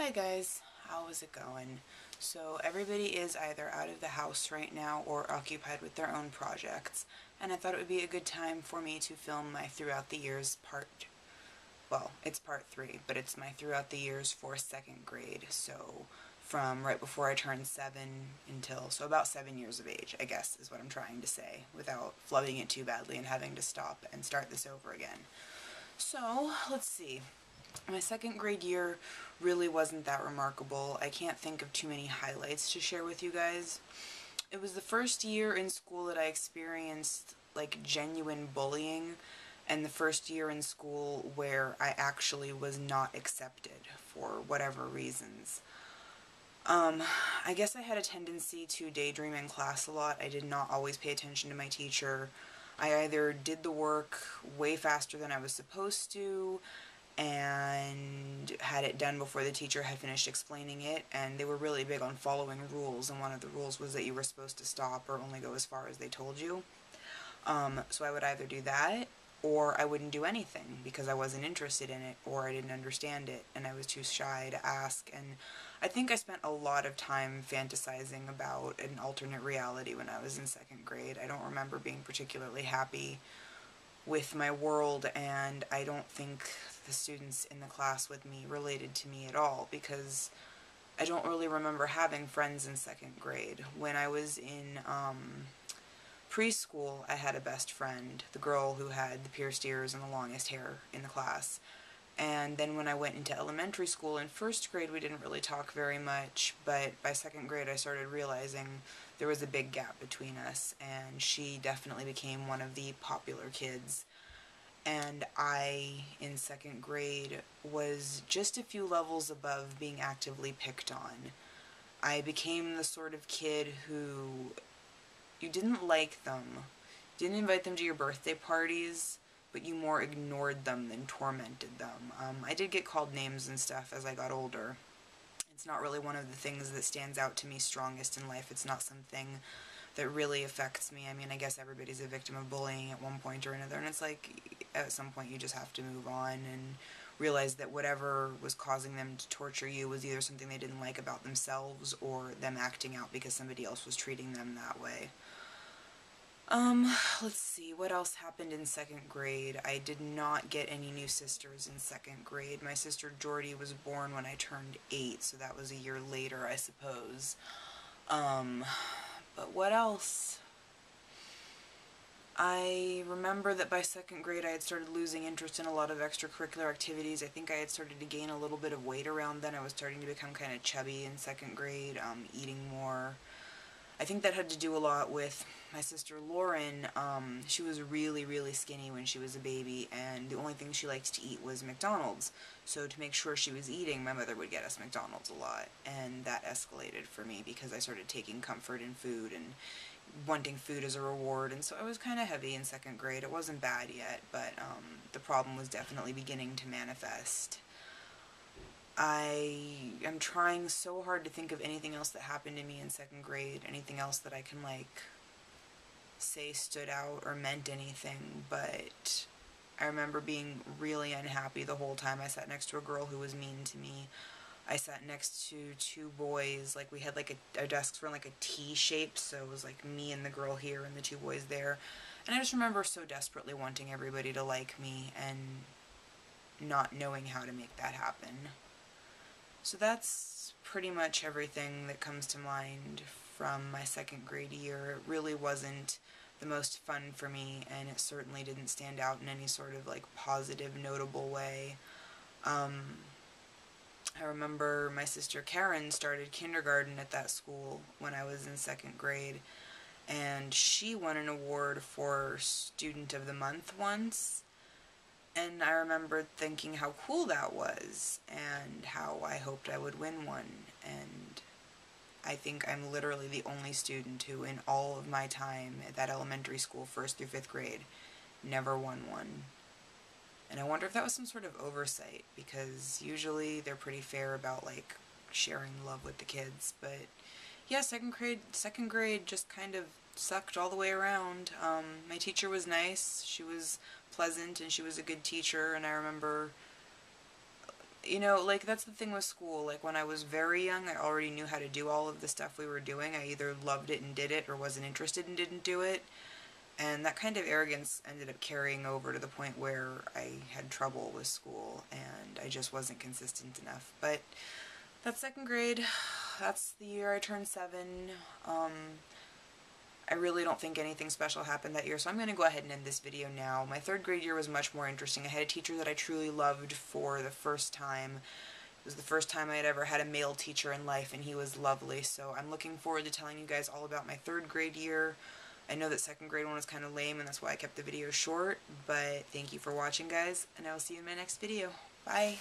Hi guys, how is it going? So everybody is either out of the house right now or occupied with their own projects, and I thought it would be a good time for me to film my throughout the years it's part 3, but it's my throughout the years for 2nd grade, so from right before I turned 7 so about 7 years of age, I guess is what I'm trying to say, without flubbing it too badly and having to stop and start this over again. So, let's see. My 2nd grade year really wasn't that remarkable. I can't think of too many highlights to share with you guys. It was the first year in school that I experienced like genuine bullying, and the first year in school where I actually was not accepted for whatever reasons. I guess I had a tendency to daydream in class a lot. I did not always pay attention to my teacher. I either did the work way faster than I was supposed to and had it done before the teacher had finished explaining it, and they were really big on following rules, and one of the rules was that you were supposed to stop or only go as far as they told you. So I would either do that, or I wouldn't do anything because I wasn't interested in it, or I didn't understand it, and I was too shy to ask. And I think I spent a lot of time fantasizing about an alternate reality when I was in 2nd grade. I don't remember being particularly happy with my world, and I don't think the students in the class with me related to me at all, because I don't really remember having friends in 2nd grade. When I was in preschool, I had a best friend, the girl who had the pierced ears and the longest hair in the class. And then when I went into elementary school in 1st grade, we didn't really talk very much, but by 2nd grade I started realizing there was a big gap between us, and she definitely became one of the popular kids. And I, in 2nd grade, was just a few levels above being actively picked on. I became the sort of kid who, you didn't like them, didn't invite them to your birthday parties, but you more ignored them than tormented them. I did get called names and stuff as I got older. It's not really one of the things that stands out to me strongest in life. It's not something that really affects me. I mean, I guess everybody's a victim of bullying at one point or another, and it's like, at some point you just have to move on and realize that whatever was causing them to torture you was either something they didn't like about themselves or them acting out because somebody else was treating them that way. Let's see, what else happened in 2nd grade? I did not get any new sisters in 2nd grade. My sister Jordy was born when I turned 8, so that was a year later, I suppose. But what else? I remember that by 2nd grade I had started losing interest in a lot of extracurricular activities. I think I had started to gain a little bit of weight around then. I was starting to become kind of chubby in 2nd grade, eating more. I think that had to do a lot with my sister Lauren. She was really, really skinny when she was a baby, and the only thing she liked to eat was McDonald's. So to make sure she was eating, my mother would get us McDonald's a lot, and that escalated for me because I started taking comfort in food and wanting food as a reward, and so I was kind of heavy in 2nd grade. It wasn't bad yet, but the problem was definitely beginning to manifest. I am trying so hard to think of anything else that happened to me in 2nd grade, anything else that I can, like, say stood out or meant anything, but I remember being really unhappy the whole time. I sat next to a girl who was mean to me. I sat next to 2 boys, like, we had, like, our desks were in, like, a T shape, so it was, like, me and the girl here and the 2 boys there, and I just remember so desperately wanting everybody to like me and not knowing how to make that happen. So that's pretty much everything that comes to mind from my 2nd grade year. It really wasn't the most fun for me, and it certainly didn't stand out in any sort of, like, positive, notable way. I remember my sister Karen started kindergarten at that school when I was in 2nd grade, and she won an award for Student of the Month once. And I remember thinking how cool that was, and how I hoped I would win one, and I think I'm literally the only student who, in all of my time at that elementary school, 1st through 5th grade, never won one. And I wonder if that was some sort of oversight, because usually they're pretty fair about, like, sharing love with the kids, but yeah, 2nd grade just kind of sucked all the way around. My teacher was nice, she was pleasant, and she was a good teacher, and I remember you know, like, that's the thing with school. Like, when I was very young, I already knew how to do all of the stuff we were doing. I either loved it and did it, or wasn't interested and didn't do it. And that kind of arrogance ended up carrying over to the point where I had trouble with school, and I just wasn't consistent enough. But that's second grade. That's the year I turned 7. I really don't think anything special happened that year, so I'm going to go ahead and end this video now. My third grade year was much more interesting. I had a teacher that I truly loved for the first time. It was the first time I had ever had a male teacher in life, and he was lovely. So I'm looking forward to telling you guys all about my third grade year. I know that second grade one was kind of lame, and that's why I kept the video short, but thank you for watching, guys, and I will see you in my next video. Bye!